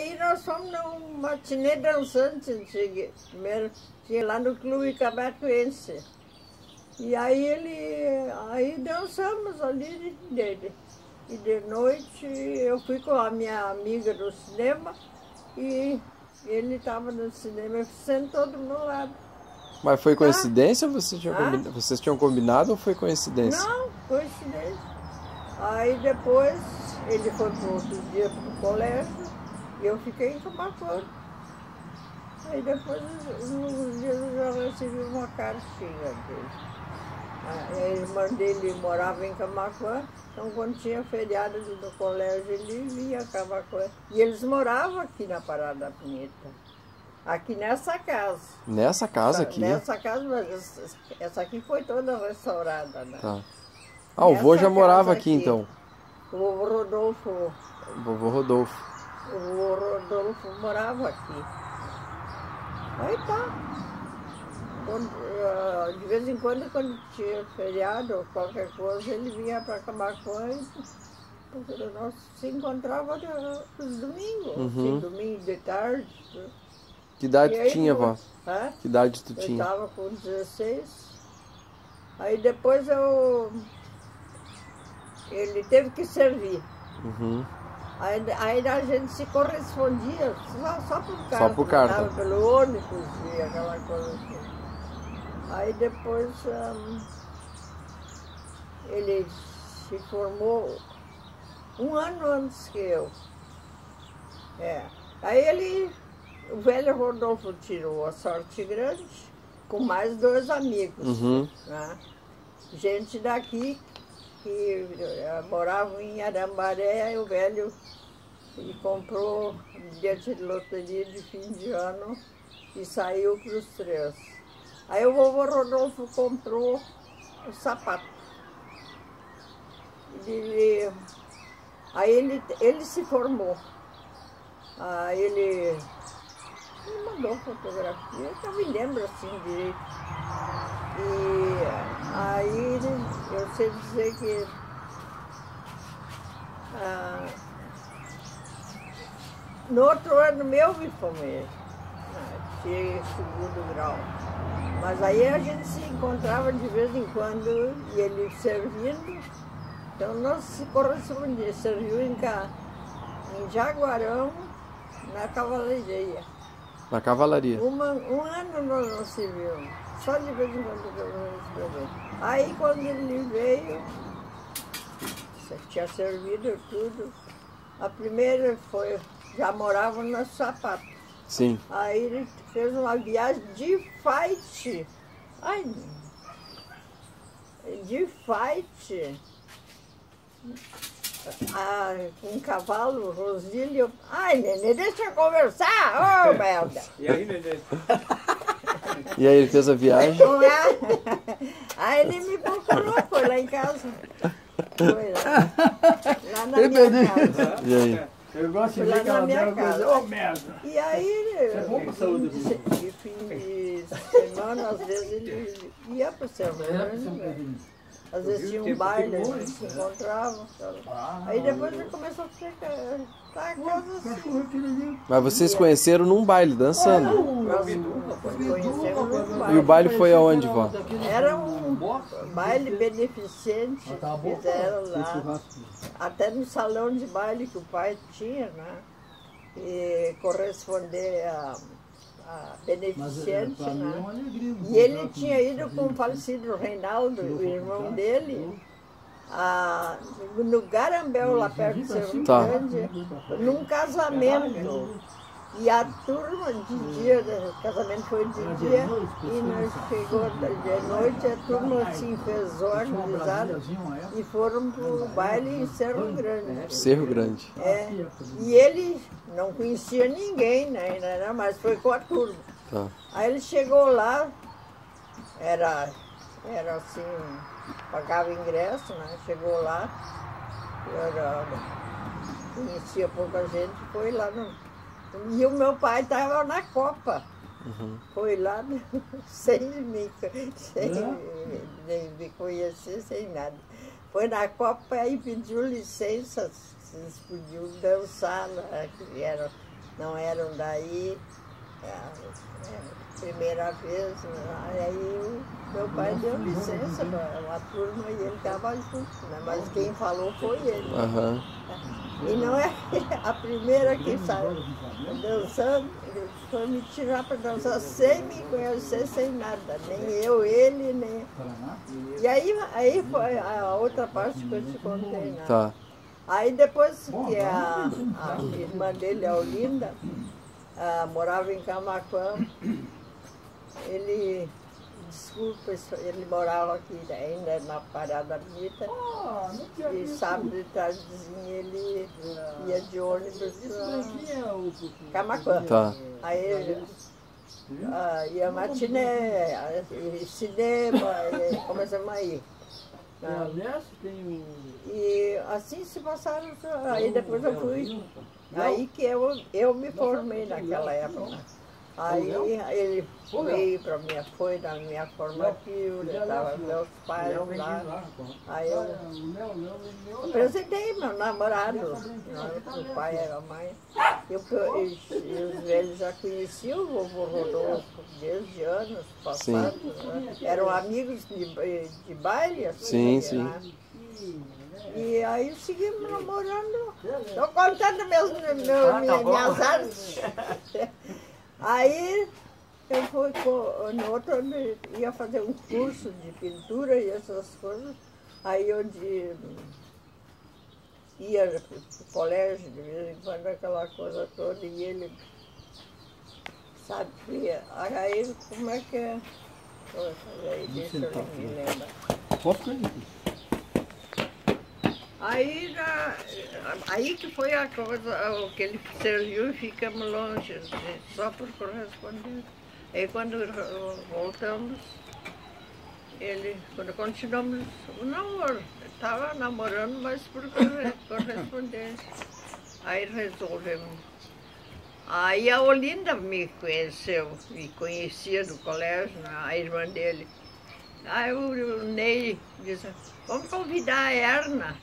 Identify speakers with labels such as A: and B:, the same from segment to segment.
A: aí nós fomos num matinê dançante, primeiro tinha lá no Clube Camaquense. E aí dançamos ali dele. E de noite eu fui com a minha amiga no cinema e ele estava no cinema e sentou do meu lado.
B: Mas foi coincidência ou vocês tinham combinado ou foi coincidência?
A: Não, coincidência. Aí depois ele foi para outro dia para o colégio e eu fiquei em Camaquã. Aí depois, uns dias eu já recebi uma cartinha dele. A irmã dele morava em Camaquã, então quando tinha feriado do colégio ele vinha a Camaquã. E eles moravam aqui na Parada Bonita, aqui nessa casa.
B: Nessa casa aqui?
A: Nessa casa, mas essa aqui foi toda restaurada, né?
B: Tá. Ah, o vô já morava aqui então?
A: O vovô Rodolfo.
B: O vovô Rodolfo.
A: O vovô Rodolfo morava aqui. Aí tá. De vez em quando tinha feriado ou qualquer coisa, ele vinha para Camaquã porque nós se encontrávamos nos domingos, assim, domingo de tarde.
B: Que idade tu tinha, vó?
A: Que
B: idade tu
A: Eu
B: tinha?
A: estava com 16. Aí depois ele teve que servir. Aí a gente se correspondia só por carta.
B: Só por carta.
A: Pelo ônibus e aquela coisa assim. Aí depois ele se formou um ano antes que eu. Aí o velho Rodolfo tirou a sorte grande com mais 2 amigos. Né? Gente daqui que moravam em Arambaré, o velho comprou bilhete de loteria de fim de ano e saiu para os 3. Aí o vovô Rodolfo comprou o sapato. Aí ele se formou. Aí ele me mandou fotografia, que eu me lembro assim direito. E aí eu sei dizer que no outro ano meu me formei, tirei 2º grau. Mas aí a gente se encontrava de vez em quando e ele servindo, então nós se correspondíamos, serviu em Jaguarão, na cavalaria.
B: Na cavalaria?
A: Um ano nós não se vimos, só de vez em quando eu não. Aí quando ele veio, tinha servido tudo, a primeira foi, já morava no Sapato.
B: Sim.
A: Aí ele fez uma viagem de fight. Ai, de fight. Com um cavalo, Rosílio. Ai, Nenê, deixa eu conversar! Ô, merda!
C: E aí, Nenê?
B: E aí ele fez a viagem?
A: Aí ele me procurou, foi lá em casa. Foi lá na minha casa.
B: E aí?
D: Eu gosto de
A: Foi lá
D: ver que
A: na
D: ela
A: minha
D: deu
A: casa.
D: coisa, ô merda!
A: E aí,
D: É bom pra saúde.
A: de fim de semana, às vezes ele ia para o Serrano. Às vezes tinha um baile, a gente se encontrava. Aí depois ele começou a ficar a casa assim.
B: Mas vocês conheceram num baile, dançando?
A: Nós conhecemos num
B: E
A: baile.
B: o baile foi aonde, vó?
A: Era um baile beneficente, fizeram lá, até no salão de baile que o pai tinha, né? E corresponder a beneficente, né? E ele tinha ido com o falecido Reinaldo, o irmão dele, no Garambel, lá perto de Serrano Grande, num casamento. E a turma de dia, o casamento foi de dia, e nós chegou de noite, a turma se enfesou, organizada, e foram para o baile em Cerro Grande.
B: Cerro Grande.
A: E ele não conhecia ninguém, né, mas foi com a turma.
B: Tá.
A: Aí ele chegou lá, era assim, pagava ingresso, né? Chegou lá, conhecia pouca gente, foi lá no... E o meu pai estava na Copa. Foi lá sem nem me conhecer, sem nada. Foi na Copa e pediu licença, se eles podiam dançar lá, não eram daí, primeira vez, né? Aí o meu pai deu licença para uma turma e ele estava junto, né? Mas quem falou foi ele.
B: Aham.
A: E não é a primeira que saiu dançando, ele foi me tirar para dançar sem me conhecer, sem nada, nem eu, ele, nem... E aí foi a outra parte que eu te contei, né?
B: Tá.
A: Aí depois que a irmã dele, a Olinda, morava em Camaquã, ele, desculpa, ele morava aqui ainda na Parada Bonita, e sábado de tardezinha ele ia de ônibus para Camaquã.
B: Tá.
A: Aí ia matiné, cinema, e começamos a ir. E assim se passaram, aí depois eu fui, aí que eu me formei naquela época. Aí ele foi na minha formatura, estava meus pais lá. Aí eu apresentei meu namorado, o pai e a mãe. E os velhos já conheciam o vovô Rodolfo desde anos passados. Né? Eram amigos de baile, assim.
B: Sim,
A: né? E aí seguimos namorando. Estou contando minhas artes. Aí eu fui, no outro ano, ia fazer um curso de pintura e essas coisas. Aí eu ia para o colégio de vez em quando, aquela coisa toda, e ele sabia. Aí como é que é? Aí, deixa eu me lembrar. Aí que foi a coisa, o que ele serviu e ficamos longe, só por correspondência. Aí quando voltamos, quando continuamos o namoro, estava namorando, mas por correspondência. Aí resolvemos. Aí a Olinda me conheceu, me conhecia do colégio, a irmã dele. Aí o Ney disse, vamos convidar a Erna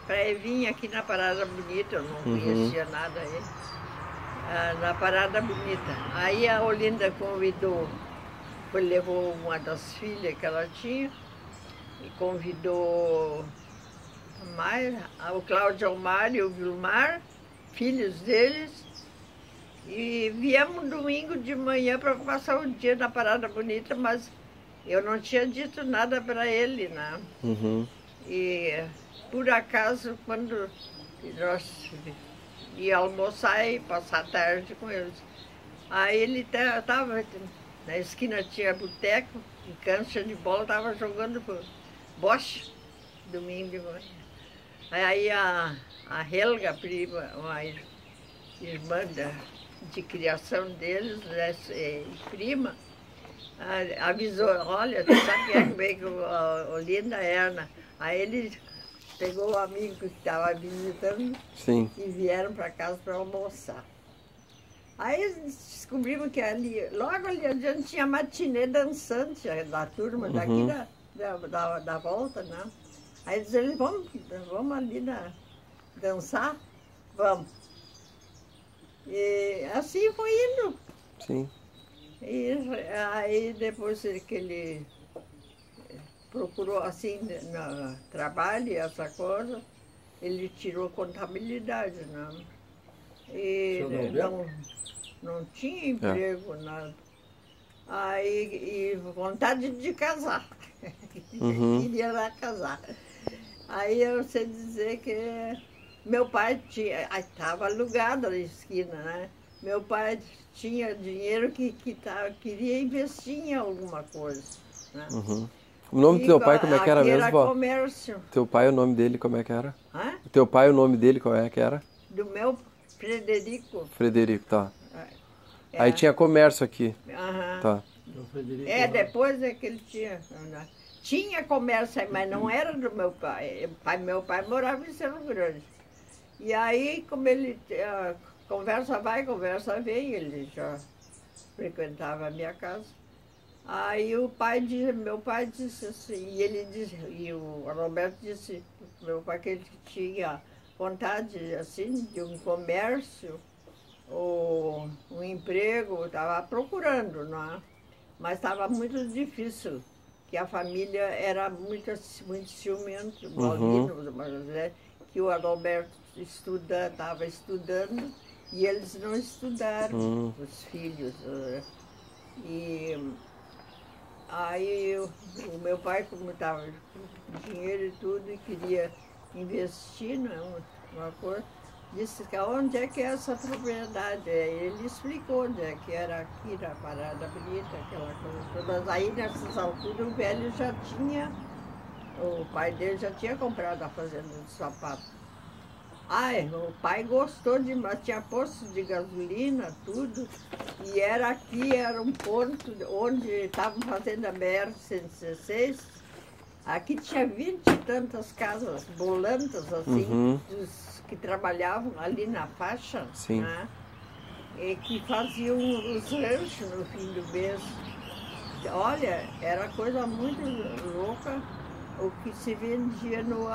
A: para ele vir aqui na Parada Bonita, eu não conhecia nada aí, na Parada Bonita. Aí a Olinda convidou, levou uma das filhas que ela tinha, e convidou o Cláudio Almar e o Vilmar, filhos deles, e viemos domingo de manhã para passar o dia na Parada Bonita, mas eu não tinha dito nada para ele, né? E por acaso, quando nós íamos almoçar e passar a tarde com eles, aí ele estava na esquina, tinha boteco, e cancha de bola, estava jogando boche, domingo de manhã. Aí a Helga, prima, uma irmã de criação deles, né, prima, avisou, olha, tu sabe quem é que veio a Olinda Erna? Aí ele pegou o amigo que estava visitando.
B: Sim.
A: E vieram para casa para almoçar. Aí descobrimos que logo ali adiante tinha matinê dançante da turma daqui da volta, né? Aí eles vamos ali dançar? Vamos. E assim foi indo.
B: Sim.
A: E aí depois que ele procurou assim no trabalho, essa coisa, ele tirou contabilidade, né? E não tinha emprego, nada. Aí, e vontade de casar. Queria lá casar. Aí eu sei dizer que meu pai estava alugado na esquina, né? Meu pai tinha dinheiro que queria investir em alguma coisa, né?
B: O nome do teu pai como é que era mesmo,
A: era
B: vó?
A: Comércio.
B: Teu pai, o nome dele como é que era?
A: Hã?
B: O teu pai, o nome dele como é que era?
A: Do meu Frederico.
B: Frederico, tá. Aí tinha comércio aqui. Tá.
A: Depois é que ele tinha. Tinha comércio aí, mas não era do meu pai. Meu pai morava em Cerro Grande. E aí, como ele conversa vai, conversa vem, ele já frequentava a minha casa. Aí meu pai disse assim, e o Roberto disse pro meu pai que ele tinha vontade assim de um comércio o emprego, estava procurando, não é? Mas estava muito difícil, que a família era muito ciumento, Balbino, mas, que o Adalberto estava estudando e eles não estudaram, os filhos. E aí o meu pai, como estava com dinheiro e tudo, e queria investir, não é, uma coisa, disse que onde é que é essa propriedade? Ele explicou onde é que era aqui na Parada Bonita, aquela coisa toda. Mas aí nessas alturas o velho já tinha, o pai dele já tinha comprado a fazenda de sapato. Ai, o pai gostou demais, tinha posto de gasolina, tudo, e era aqui, era um ponto onde estavam fazendo a BR-116. Aqui tinha 20 e tantas casas bolantas, assim, dos que trabalhavam ali na faixa, né? E que faziam os ranchos no fim do mês. Olha, era coisa muito louca o que se vendia no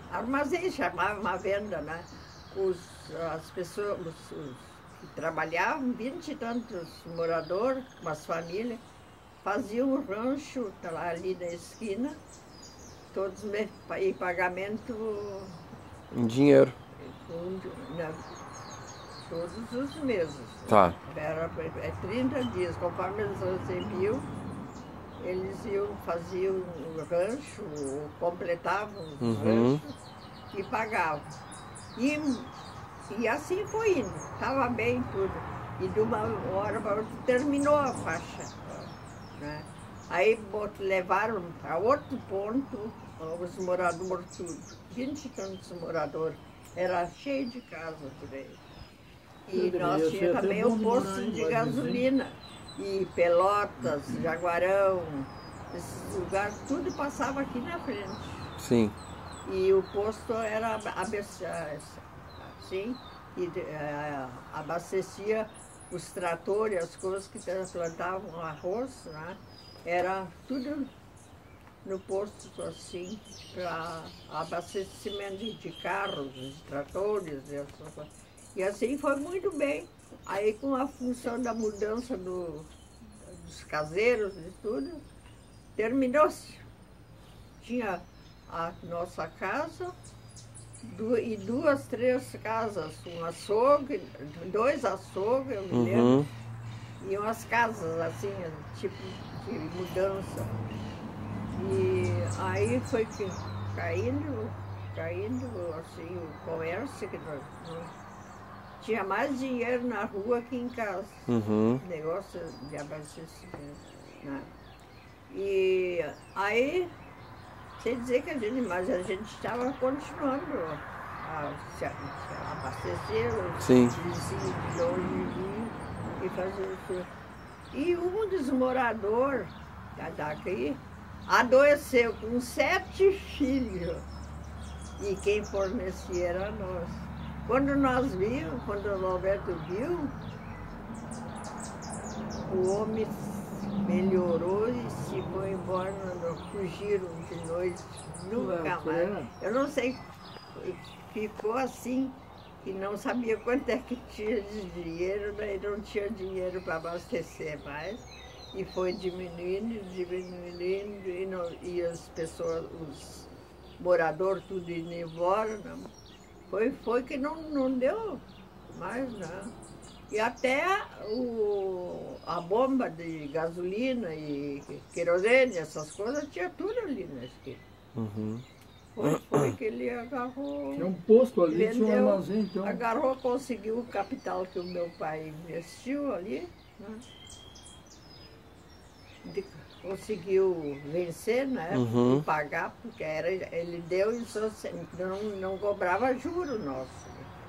A: armazém, chamava uma venda, né? As pessoas os que trabalhavam, 20 e tantos moradores, umas famílias, faziam um rancho ali na esquina, todos em pagamento...
B: Em dinheiro.
A: Todos os meses.
B: Tá.
A: Era 30 dias, conforme eles recebiam, eles faziam o rancho, completavam o rancho e pagavam. E assim foi indo, estava bem tudo. E de uma hora para outra terminou a faixa, né? Aí levaram para outro ponto os moradores tudo, 20 e tantos moradores, era cheio de casa por aí. E nós tínhamos também um posto de gasolina, e Pelotas, Jaguarão, esses lugares, tudo passava aqui na frente.
B: Sim.
A: E o posto era assim, e abastecia os tratores, as coisas que plantavam arroz, né? Era tudo no posto assim, para abastecimento de carros, de tratores, essas coisas. E assim foi muito bem. Aí com a função da mudança dos caseiros e tudo, terminou-se. Tinha a nossa casa e duas, três casas, um açougue, dois açougues, eu me lembro, e umas casas assim, tipo de mudança. E aí foi caindo assim o comércio, que nós tinha mais dinheiro na rua que em casa. Negócio de abastecimento, né? E aí, sem dizer que a gente estava continuando a se abastecer, os vizinhos de longe e fazer isso. E um dos moradores daqui adoeceu com 7 filhos. E quem fornecia era nós. Quando nós vimos, quando o Roberto viu, o homem melhorou e se foi embora, fugiram de noite, nunca mais. Eu não sei, ficou assim, que não sabia quanto é que tinha de dinheiro, daí não tinha dinheiro para abastecer mais. E foi diminuindo, e as pessoas, os moradores, tudo indo embora. Não. Foi que não deu mais, não. E até a bomba de gasolina e querosene, essas coisas, tinha tudo ali na esquina. Foi que ele agarrou...
C: Tinha um posto ali,
A: vendeu,
C: tinha um armazém, então.
A: Agarrou, conseguiu o capital que o meu pai investiu ali, né? Conseguiu vencer, né? Pagar, porque ele deu e não cobrava juro nosso.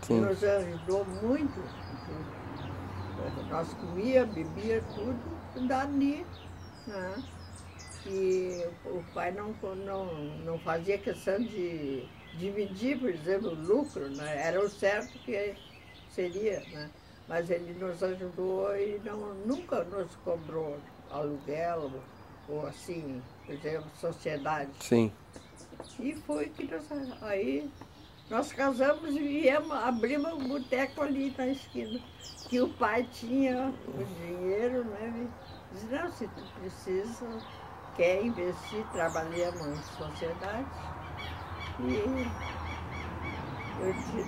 A: Né? Nos ajudou muito. Nós comia, bebia tudo dali, né? E o pai não fazia questão de dividir, por exemplo, o lucro, né? Era o certo que seria, né? Mas ele nos ajudou e nunca nos cobrou aluguel, ou assim, por exemplo, sociedade.
B: Sim.
A: E foi que nós, aí Nós casamos e viemos, abrimos um boteco ali na esquina. Que o pai tinha o dinheiro, né? Disse, não, se tu precisa, quer investir, trabalhamos em sociedade. E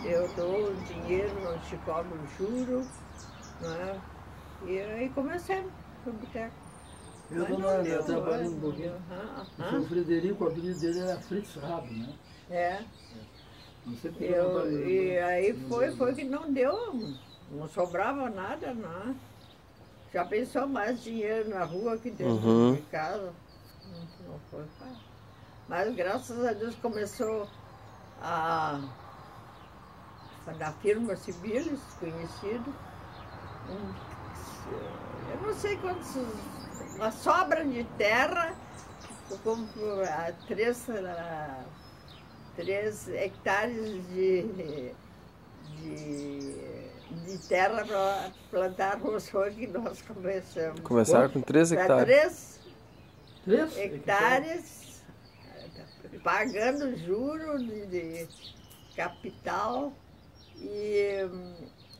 A: eu dou o dinheiro, não te cobro juro, né? E aí comecemos o boteco.
C: Eu, dona Ana, eu trabalho um pouquinho. O seu Frederico, o apelido dele era Fritz Rabo, né?
A: É.
C: Não sei porque
A: E aí foi que não deu, não sobrava nada, não. Já pensou mais dinheiro na rua que dentro de casa? Não foi fácil. Mas graças a Deus começou da firma Cibilis, conhecido. Eu não sei quantos, uma sobra de terra, como 3 hectares de terra para plantar arroz, foi que nós começamos.
B: Começaram com 3 hectares.
A: 3 hectares, pagando juros de capital e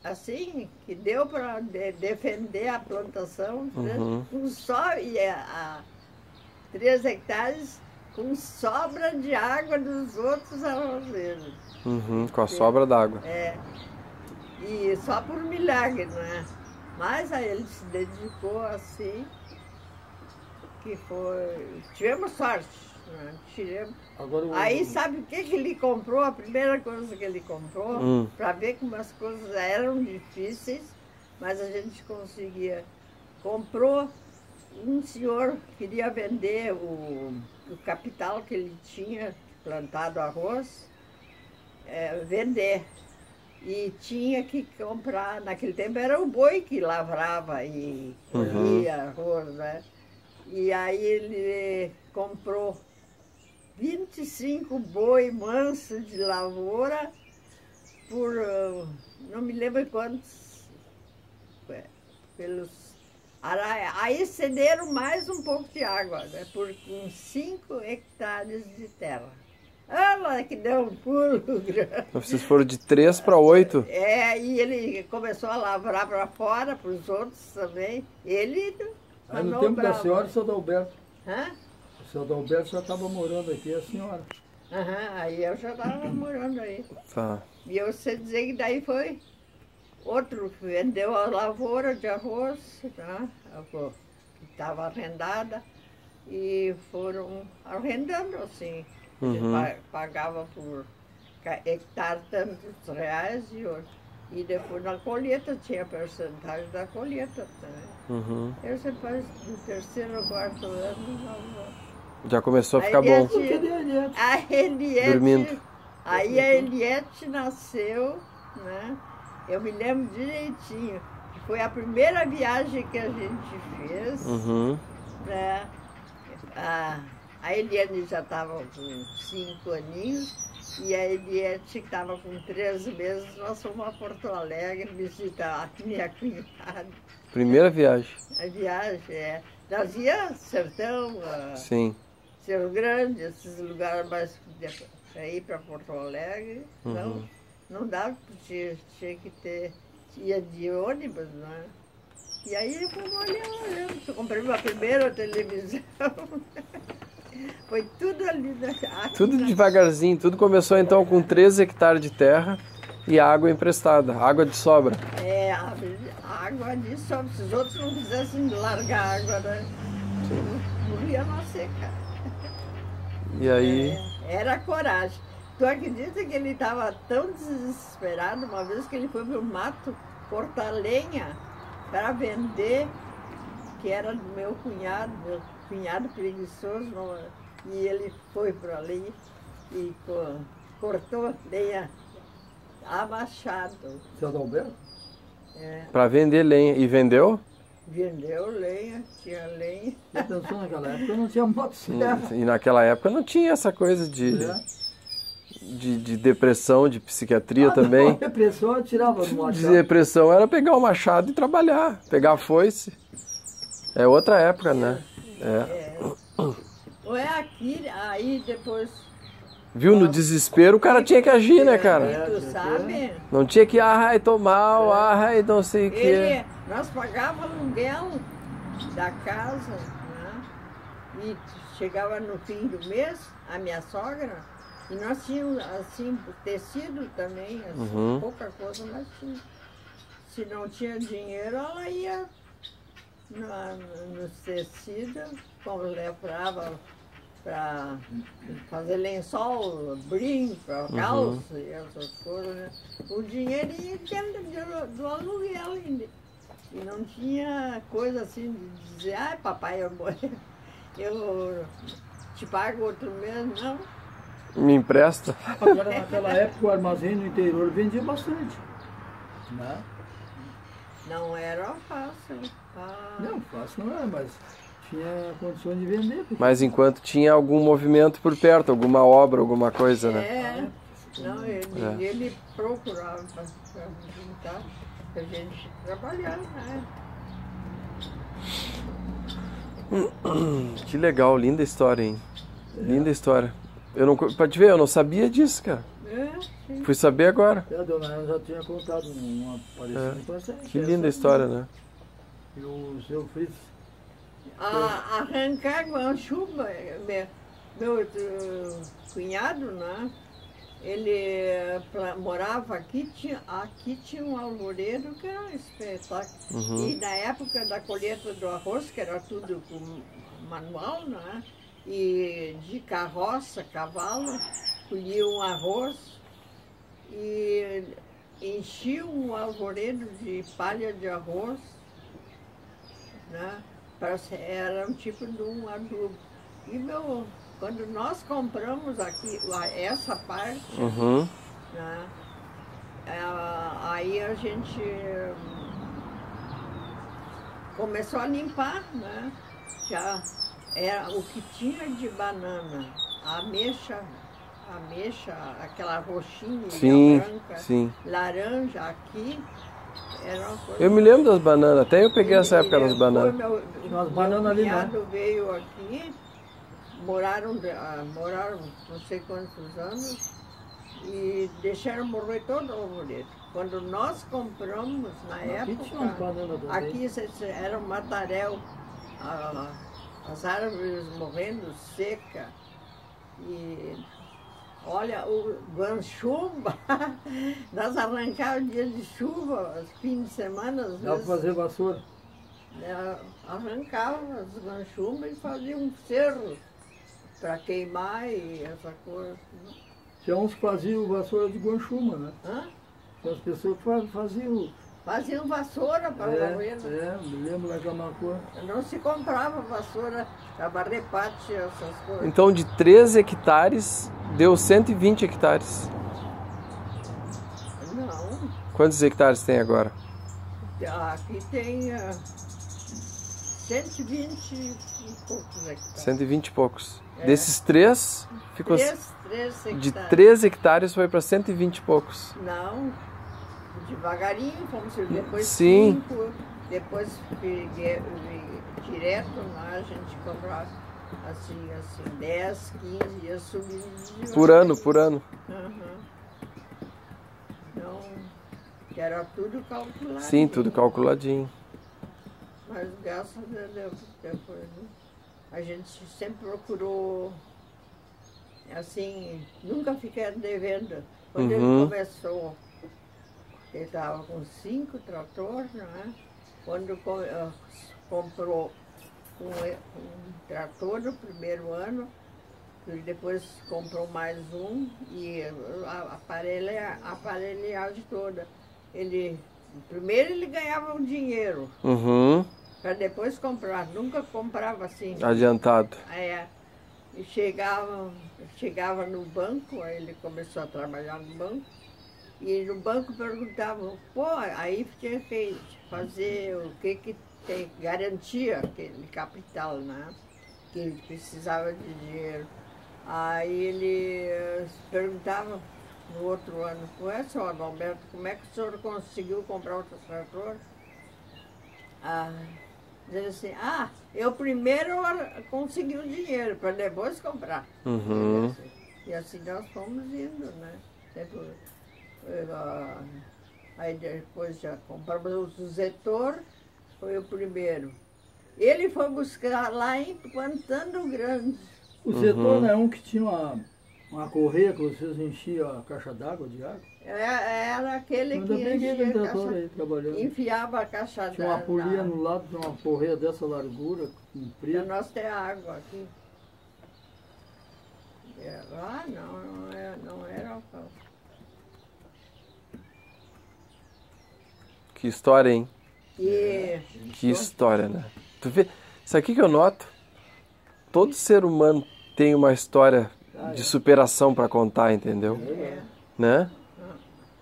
A: assim, que deu para defender a plantação, com só 3 hectares com sobra de água dos outros arrozeiros.
B: Com a sobra d'água.
A: É. E só por milagre, né? Mas aí ele se dedicou assim, que foi... Tivemos sorte, né? Aí sabe o que ele comprou? A primeira coisa que ele comprou, para ver como as coisas eram difíceis, mas a gente conseguia. Comprou, um senhor queria vender o capital que ele tinha plantado arroz, vender. E tinha que comprar, naquele tempo era o boi que lavrava e colhia arroz, né? E aí ele comprou 25 boi mansos de lavoura por, não me lembro quantos, aí cederam mais um pouco de água, né, por uns 5 hectares de terra. Olha que deu um pulo grande.
B: Vocês foram de 3 para 8?
A: E ele começou a lavrar para fora, para os outros também. Ele
C: aí no tempo da senhora, o seu Adalberto.
A: Hã?
C: O seu Adalberto já estava morando aqui, a senhora.
A: Aí eu já estava morando aí.
B: Tá.
A: E eu sei dizer que daí foi outro que vendeu a lavoura de arroz, né? Que estava arrendada, e foram arrendando assim. A gente pagava por hectare tantos reais e depois na colheita tinha porcentagem da colheita também. Eu sempre faz do 3º ao 4º ano.
B: Já começou a ficar bom.
A: A Eliette,
B: dormindo.
A: Aí a Eliette nasceu, né? Eu me lembro direitinho, que foi a primeira viagem que a gente fez, né? A Eliane já estava com 5 aninhos e a Eliette estava com 13 meses. Nós fomos a Porto Alegre visitar a minha cunhada.
B: Primeira viagem.
A: A viagem, Nós ia Sertão,
B: Sim.
A: Cerro Grande, esses lugares mais para ir para Porto Alegre. Não dava, porque tinha que ter, ia de ônibus, né? E aí fomos olhando. Eu comprei minha primeira televisão. Foi tudo ali.
B: Tudo devagarzinho. Tudo começou então com 13 hectares de terra e água emprestada, água de sobra.
A: Água de sobra. Se os outros não quisessem largar água, né? Morria na seca.
B: E aí?
A: Era coragem. Tu acredita que ele estava tão desesperado uma vez que ele foi para o mato cortar lenha para vender, que era do meu cunhado preguiçoso, e ele foi para ali e cortou lenha a machado.
C: Seu Adalberto?
B: Para vender lenha. E vendeu?
A: Vendeu lenha, tinha lenha.
C: Já pensou naquela época? Não tinha motosserra.
B: E naquela época não tinha essa coisa de depressão, de psiquiatria também.
C: Não, depressão eu tirava no machado.
B: De depressão era pegar o machado e trabalhar, pegar a foice. É outra época, né?
A: Ou é aqui, aí depois
B: Viu? No desespero o cara tinha que agir, né, cara?
A: E tu sabe?
B: Não tinha que, ai, tô mal, ai, não sei o que.
A: Nós pagávamos aluguel da casa, né? E chegava no fim do mês, a minha sogra, e nós tínhamos, assim, tecido também, assim, pouca coisa, mas tinha. Se não tinha dinheiro, ela ia nos tecidos, levava para fazer lençol, brinco, calça e essas coisas, né? O dinheirinho que era do aluguel ainda. E não tinha coisa assim de dizer, ai papai, eu te pago outro mês, não.
B: Me empresta?
C: Agora, naquela época, o armazém no interior vendia bastante. Né?
A: Não era fácil.
C: Não, fácil não era, mas tinha condições de vender.
B: Mas enquanto tinha algum movimento por perto, alguma obra, alguma coisa, né?
A: Não, ele procurava para juntar, para a gente trabalhar, né?
B: Que legal, linda história, hein? Linda história. Pode ver, eu não sabia disso, cara.
A: Sim.
B: Fui saber agora.
C: A dona Ana já tinha contado uma parecida.
B: Que linda história, né?
C: E o seu Fritz?
A: Arrancar guanchuba, meu cunhado, né? Ele morava aqui tinha um alvoredo que era um espetáculo. E na época da colheita do arroz, que era tudo com manual, né? E de carroça, cavalo, colhiam arroz e enchiam um alvoredo de palha de arroz, né? Era um tipo de um adubo. E quando nós compramos aqui essa parte, né? Aí a gente começou a limpar, né? Já era o que tinha de banana, a ameixa, aquela roxinha branca, laranja aqui, era uma coisa.
B: Eu me lembro das bananas, até eu peguei essa época das bananas.
C: As bananas ali, né?
A: Meu cunhado veio aqui, moraram não sei quantos anos e deixaram morrer todo o alvoredo. Quando nós compramos, na época, aqui era um mataréu, as árvores morrendo seca. E olha, o guanchuba, nós arrancávamos dia de chuva, fim de semana, às vezes.
C: Dá para fazer vassoura?
A: Arrancava as guanchubas e fazia um cerro para queimar e essa coisa.
C: Tinha uns que faziam vassoura de guanchuma, né? Tinha as pessoas que faziam.
A: Faziam vassoura para o alvoredo.
C: Me lembro daquela coisa.
A: Não se comprava vassoura para barrer pátio, essas coisas.
B: Então de 13 hectares deu 120 hectares.
A: Não.
B: Quantos hectares tem agora?
A: Aqui tem 120 e poucos hectares.
B: 120 e poucos. Desses 3, ficou...
A: 3 hectares.
B: De 13 hectares foi para 120 e poucos.
A: Não, devagarinho, como se depois
B: Sim.
A: 5, depois direto lá a gente comprava assim, 10, 15, ia subindo.
B: Por ano.
A: Então, era tudo calculado.
B: Sim, tudo calculadinho.
A: Mas graças a Deus, depois, né? A gente sempre procurou, assim, nunca fiquei devendo. Quando ele começou, ele estava com 5 tratores, né? Quando comprou um trator no primeiro ano, e depois comprou mais um e a aparelhagem toda. Primeiro ele ganhava um dinheiro. Para depois comprar, nunca comprava assim.
B: Adiantado.
A: E chegava no banco, aí ele começou a trabalhar no banco, e no banco perguntavam, pô, aí tinha que fazer o que tem, garantia aquele capital, né? Que ele precisava de dinheiro. Aí ele perguntava no outro ano, ué, senhor Adalberto, como é que o senhor conseguiu comprar outro trator? Diz assim, eu primeiro consegui o dinheiro para depois comprar. E assim nós fomos indo, né? Sempre, aí depois já compramos o Zetor, foi o primeiro. Ele foi buscar lá em Pantano Grande.
C: O Zetor é um que tinha uma correia que vocês enchiam a caixa d'água de água?
A: Era aquele
C: Eu
A: que
C: peguei
A: enchia
C: aquele
A: a
C: Zetor
A: caixa,
C: aí trabalhando.
A: enfiava a caixa
C: Tinha uma polia no lado, tinha uma correia dessa largura,
A: Para
C: comprida.
A: nós ter água aqui. Lá não era o pau.
B: Que história, hein?
A: E
B: Que história, né? Tu vê, isso aqui que eu noto, todo ser humano tem uma história de superação para contar, entendeu? Né?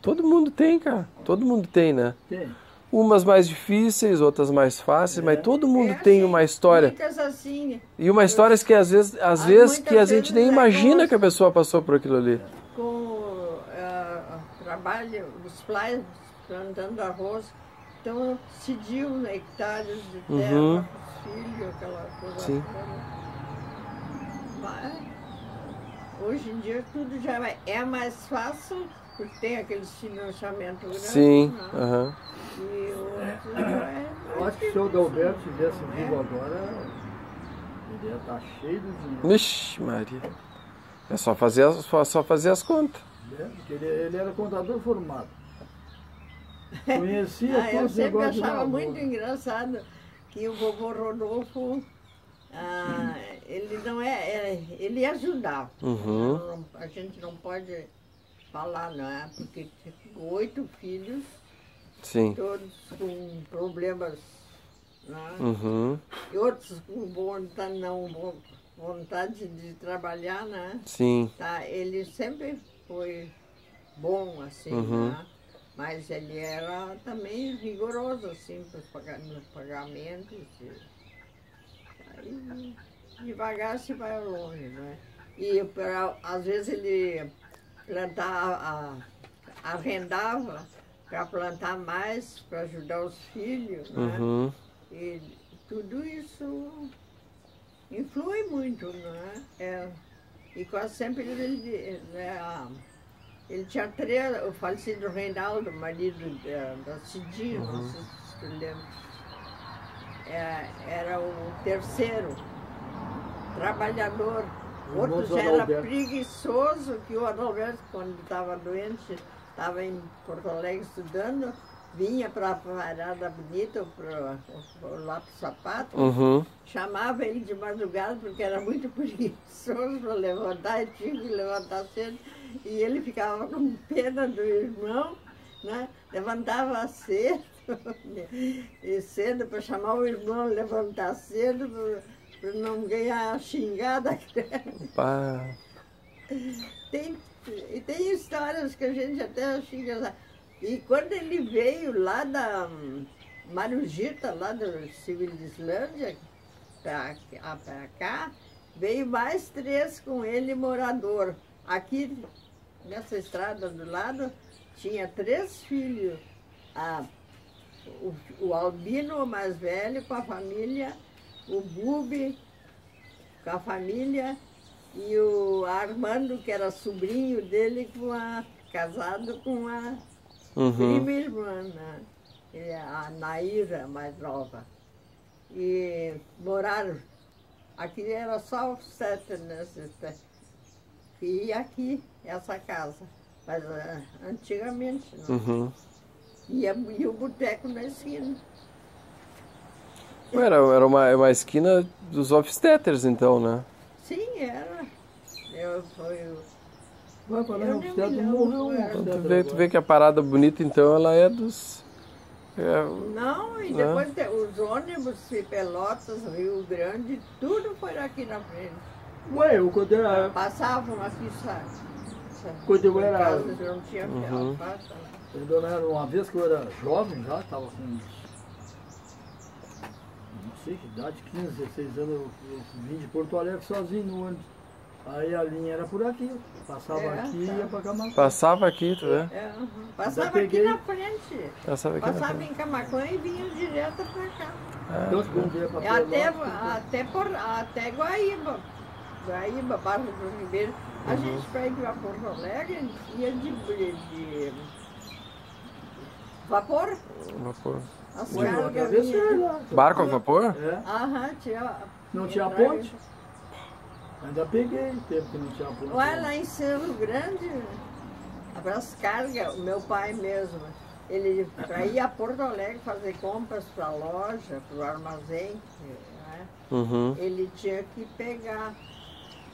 B: Todo mundo tem, cara. Todo mundo tem, né?
C: Tem.
B: Umas mais difíceis, outras mais fáceis, mas todo mundo tem
A: assim,
B: uma história.
A: muitas assim,
B: E uma história que às vezes que a
A: muitas
B: gente
A: vezes
B: nem
A: é
B: imagina
A: com-
B: que a pessoa passou por aquilo ali.
A: com trabalho, os pais plantando arroz, então cediam hectares de terra
B: Uhum.
A: para os filhos, aquela coisa
B: Sim.
A: toda. Mas, hoje em dia tudo já é mais fácil, porque tem aqueles financiamentos grandes.
B: Sim.
A: Né?
B: Aham.
A: E outros já
C: Eu acho que se o senhor Dalberto estivesse vivo agora, ele ia estar cheio de dinheiro.
B: Vixe, Maria. É só fazer as contas.
C: Né? Porque ele era contador formado. Conhecia
A: Eu
C: todos os
A: sempre
C: negócios de
A: achava
C: lavoura.
A: muito engraçado que o vovô Rodolfo, ele não ele ajudava.
B: Uhum.
A: A gente não pode falar, não é? Porque tinha 8 filhos,
B: Sim.
A: todos com problemas, né?
B: Uhum.
A: E outros com vontade de trabalhar, né?
B: Sim.
A: Tá, ele sempre foi bom, assim,
B: Uhum.
A: né? Mas ele era também rigoroso, assim, nos pagamentos. Aí, devagar se vai longe, né? E às vezes ele plantava, arrendava para plantar mais, para ajudar os filhos, né?
B: Uhum.
A: E tudo isso influi muito, né? E quase sempre ele tinha 3, o falecido Reinaldo, marido da Cidinha, não sei se tu lembra. Era o terceiro trabalhador.
C: O
A: Outro
C: irmão
A: já
C: do
A: era
C: Adalberto.
A: preguiçoso, que o Adalberto, quando estava doente, estava em Porto Alegre estudando, vinha para a Parada Bonita, lá para o sapato,
B: Uhum.
A: chamava ele de madrugada porque era muito preguiçoso para levantar, e tinha que levantar cedo, e ele ficava com pena do irmão, né? Levantava cedo, e cedo para chamar o irmão a levantar cedo, para não ganhar a xingada.
B: Pá.
A: Tem histórias que a gente até xinga. E quando ele veio lá da Marugita, lá do Civilislândia, para cá, veio mais 3 com ele, morador. Aqui, nessa estrada do lado, tinha 3 filhos. O Albino, o mais velho, com a família, o Bubi, com a família, e o Armando, que era sobrinho dele, casado com a prima irmã, né? A Naíra, mais nova. E moraram. Aqui era só os 7, né? E aqui, essa casa. Mas antigamente não.
B: Uhum.
A: E o boteco na esquina.
B: Era uma esquina dos Hofsteters, então, né?
A: Sim, era.
C: Vai falar,
A: Eu
C: o
A: nem
C: Hofstetter
A: me lembro,
C: morreu.
A: era.
B: Então, tu vê que a parada bonita, então, ela é dos...
A: Não, e depois os ônibus de Pelotas, Rio Grande, tudo foi aqui na frente.
C: Ué, eu quando era...
A: Passavam aqui, sabe?
C: Quando eu era-
A: Casa, não tinha
B: Uhum.
A: passa.
C: Quando eu era uma vez que eu era jovem já, estava com uns, não sei que idade, 15, 16 anos, eu vim de Porto Alegre sozinho no ônibus. Aí a linha era por aqui, passava aqui e ia para Camacuã.
B: Passava aqui, tu vê?
A: Passava
C: peguei-
A: aqui na frente.
B: Passava aqui na
A: Passava
B: frente.
A: em Camacuã e vinha direto para cá.
C: Então, quando ia para
A: Até Guaíba. Guaíba, Barra do Ribeiro. A gente, para ir para Porto Alegre, ia de vapor.
B: Vapor.
A: As
C: Ué, eu
A: cargas
C: atravessei
A: vinham.
C: lá.
B: Barco a vapor?
C: É.
A: Aham, tinha.
C: Não tinha ponte? Ainda peguei tempo que não tinha ponte.
A: Olha, lá em Cerro Grande, para as cargas, o meu pai mesmo, ele para ir a Porto Alegre fazer compras para a loja, para o armazém, né?
B: Uhum.
A: Ele tinha que pegar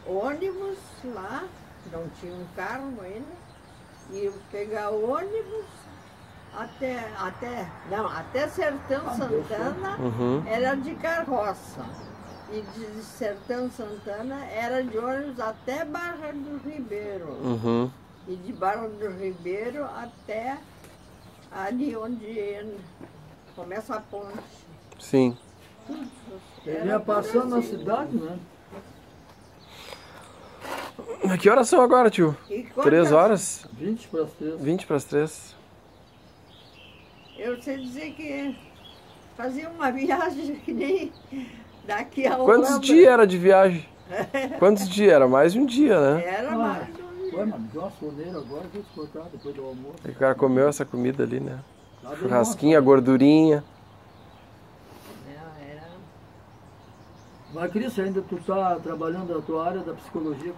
A: ônibus lá, não tinha um carro ainda, e pegar o ônibus até Sertão Santana
B: Uhum.
A: era de carroça. E de Sertão Santana era de ônibus até Barra do Ribeiro.
B: Uhum.
A: E de Barra do Ribeiro até ali onde começa a ponte.
B: Sim.
C: Ele ia passando na cidade, né?
B: Que horas são agora, tio?
A: E quantas-
B: 3 horas?
C: 20 para as 3.
B: 20 para as 3.
A: Eu sei dizer que fazia uma viagem que nem daqui a
B: Quantos
A: Holanda.
B: dias era de viagem? Quantos dias? Era mais de um dia, né?
A: Era mais de um dia.
C: Ué, mano, deu uma soneira agora, vou te cortar depois do almoço.
B: E o cara comeu essa comida ali, né?
C: Tá bem,
B: Churrasquinha, gordurinha.
A: Não, era...
C: Mas, Cris, ainda tu tá trabalhando na tua área da psicologia?